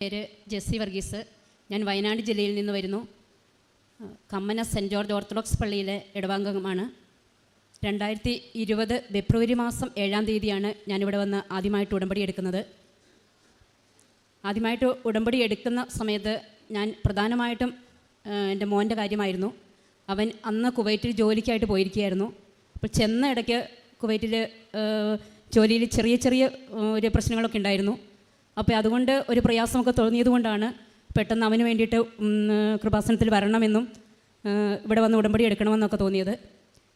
പേര് ജെസ്സി വർഗീസ്. ഞാൻ വയനാട് ജില്ലയിൽ നിന്ന് വരുന്നു. കമ്മന സെൻറ്റ് ജോർജ് ഓർത്തഡോക്സ് പള്ളിയിലെ ഇടവാംഗമാണ്. 2020 ഫെബ്രുവരി മാസം 7-ാം തീയതിയാണ് ഞാനിവിടെ വന്ന് ആദ്യമായിട്ട് ഉടമ്പടി എടുക്കുന്നത്. ആദ്യമായിട്ട് ഉടമ്പടി എടുക്കുന്ന സമയത്ത് ഞാൻ പ്രധാനമായിട്ടും എൻ്റെ മോൻ്റെ കാര്യമായിരുന്നു. അവൻ അന്ന് കുവൈറ്റിൽ ജോലിക്കായിട്ട് പോയിരിക്കുകയായിരുന്നു. അപ്പോൾ ചെന്ന ഇടയ്ക്ക് കുവൈറ്റിൽ ജോലിയിൽ ചെറിയ ഒരു പ്രശ്നങ്ങളൊക്കെ ഉണ്ടായിരുന്നു. അപ്പോൾ അതുകൊണ്ട് ഒരു പ്രയാസമൊക്കെ തോന്നിയതുകൊണ്ടാണ് പെട്ടെന്ന് അവന് വേണ്ടിയിട്ട് കൃപാസനത്തിൽ വരണമെന്നും ഇവിടെ വന്ന് ഉടമ്പടി എടുക്കണമെന്നൊക്കെ തോന്നിയത്.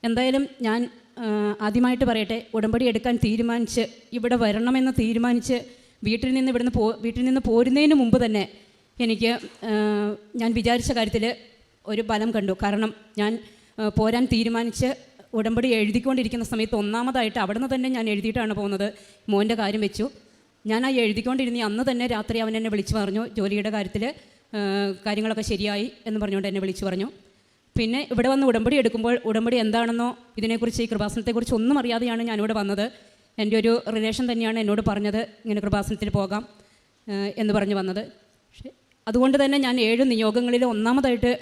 എന്തായാലും ഞാൻ ആദ്യമായിട്ട് പറയട്ടെ, ഉടമ്പടി എടുക്കാൻ തീരുമാനിച്ച് ഇവിടെ വരണമെന്ന് തീരുമാനിച്ച് വീട്ടിൽ നിന്ന് പോരുന്നതിന് മുമ്പ് തന്നെ എനിക്ക് ഞാൻ വിചാരിച്ച കാര്യത്തിൽ ഒരു ബലം കണ്ടു. കാരണം ഞാൻ പോരാൻ തീരുമാനിച്ച് ഉടമ്പടി എഴുതിക്കൊണ്ടിരിക്കുന്ന സമയത്ത് ഒന്നാമതായിട്ട് അവിടെ നിന്ന് തന്നെ ഞാൻ എഴുതിയിട്ടാണ് പോകുന്നത്. മോൻ്റെ കാര്യം വെച്ചു. ഞാൻ ആ എഴുതിക്കൊണ്ടിരുന്ന അന്ന് തന്നെ രാത്രി അവൻ എന്നെ വിളിച്ചു പറഞ്ഞു, ജോലിയുടെ കാര്യത്തിൽ കാര്യങ്ങളൊക്കെ ശരിയായി എന്ന് പറഞ്ഞുകൊണ്ട് എന്നെ വിളിച്ചു പറഞ്ഞു. പിന്നെ ഇവിടെ വന്ന് ഉടമ്പടി എടുക്കുമ്പോൾ ഉടമ്പടി എന്താണെന്നോ ഇതിനെക്കുറിച്ച് ഈ കൃപാസനത്തെക്കുറിച്ച് ഒന്നും അറിയാതെയാണ് ഞാനിവിടെ വന്നത്. എൻ്റെ ഒരു റിലേഷൻ തന്നെയാണ് എന്നോട് പറഞ്ഞത് ഇങ്ങനെ കൃപാസനത്തിൽ പോകാം എന്ന് പറഞ്ഞു വന്നത്. പക്ഷേ അതുകൊണ്ട് തന്നെ ഞാൻ 7 നിയോഗങ്ങളിൽ ഒന്നാമതായിട്ട്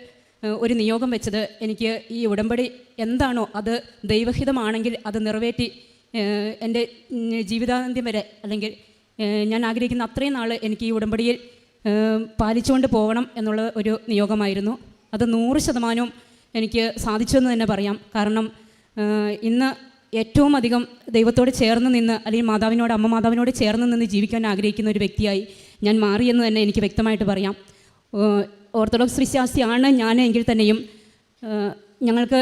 ഒരു നിയോഗം വെച്ചത്, എനിക്ക് ഈ ഉടമ്പടി എന്താണോ അത് ദൈവഹിതമാണെങ്കിൽ അത് നിറവേറ്റി എൻ്റെ ജീവിതാന്ത്യം വരെ, അല്ലെങ്കിൽ ഞാൻ ആഗ്രഹിക്കുന്ന അത്രയും നാൾ എനിക്ക് ഈ ഉടമ്പടിയിൽ പാലിച്ചുകൊണ്ട് പോകണം എന്നുള്ള ഒരു നിയോഗമായിരുന്നു. അത് 100% എനിക്ക് സാധിച്ചുവെന്ന് തന്നെ പറയാം. കാരണം ഇന്ന് ഏറ്റവും അധികം ദൈവത്തോട് ചേർന്ന് നിന്ന്, അല്ലെങ്കിൽ അമ്മ മാതാവിനോട് ചേർന്ന് നിന്ന് ജീവിക്കാൻ ആഗ്രഹിക്കുന്ന ഒരു വ്യക്തിയായി ഞാൻ മാറിയെന്ന് തന്നെ എനിക്ക് വ്യക്തമായിട്ട് പറയാം. ഓർത്തഡോക്സ് വിശ്വാസിയാണ് ഞാൻ എങ്കിൽ തന്നെയും ഞങ്ങൾക്ക്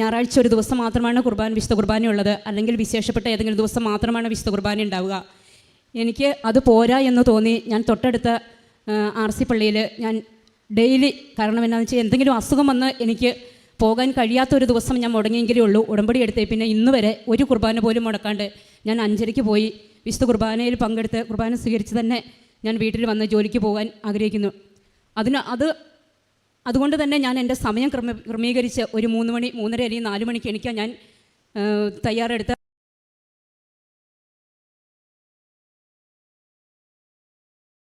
ഞായറാഴ്ച ഒരു ദിവസം മാത്രമാണ് വിശുദ്ധ കുർബാനയുള്ളത്, അല്ലെങ്കിൽ വിശേഷപ്പെട്ട ഏതെങ്കിലും ദിവസം മാത്രമാണ് വിശുദ്ധ കുർബാന ഉണ്ടാവുക. എനിക്ക് അത് പോരാ എന്ന് തോന്നി ഞാൻ തൊട്ടടുത്ത RC പള്ളിയിൽ ഞാൻ ഡെയിലി, കാരണം എന്താണെന്ന് വെച്ചാൽ എന്തെങ്കിലും അസുഖം വന്ന് എനിക്ക് പോകാൻ കഴിയാത്തൊരു ദിവസം ഞാൻ മുടങ്ങിയെങ്കിലേ ഉള്ളൂ. ഉടമ്പടി എടുത്തേ പിന്നെ ഇന്ന് വരെ ഒരു കുർബാന പോലും മുടക്കാണ്ട് ഞാൻ 5:30 പോയി വിശുദ്ധ കുർബാനയിൽ പങ്കെടുത്ത് കുർബാന സ്വീകരിച്ച് തന്നെ ഞാൻ വീട്ടിൽ വന്ന് ജോലിക്ക് പോകാൻ ആഗ്രഹിക്കുന്നു. അതുകൊണ്ട് തന്നെ ഞാൻ എൻ്റെ സമയം ക്രമീകരിച്ച് ഒരു 3 മണി 3:30 അല്ലെങ്കിൽ 4 മണിക്ക് എണീക്കാൻ ഞാൻ തയ്യാറെടുത്ത്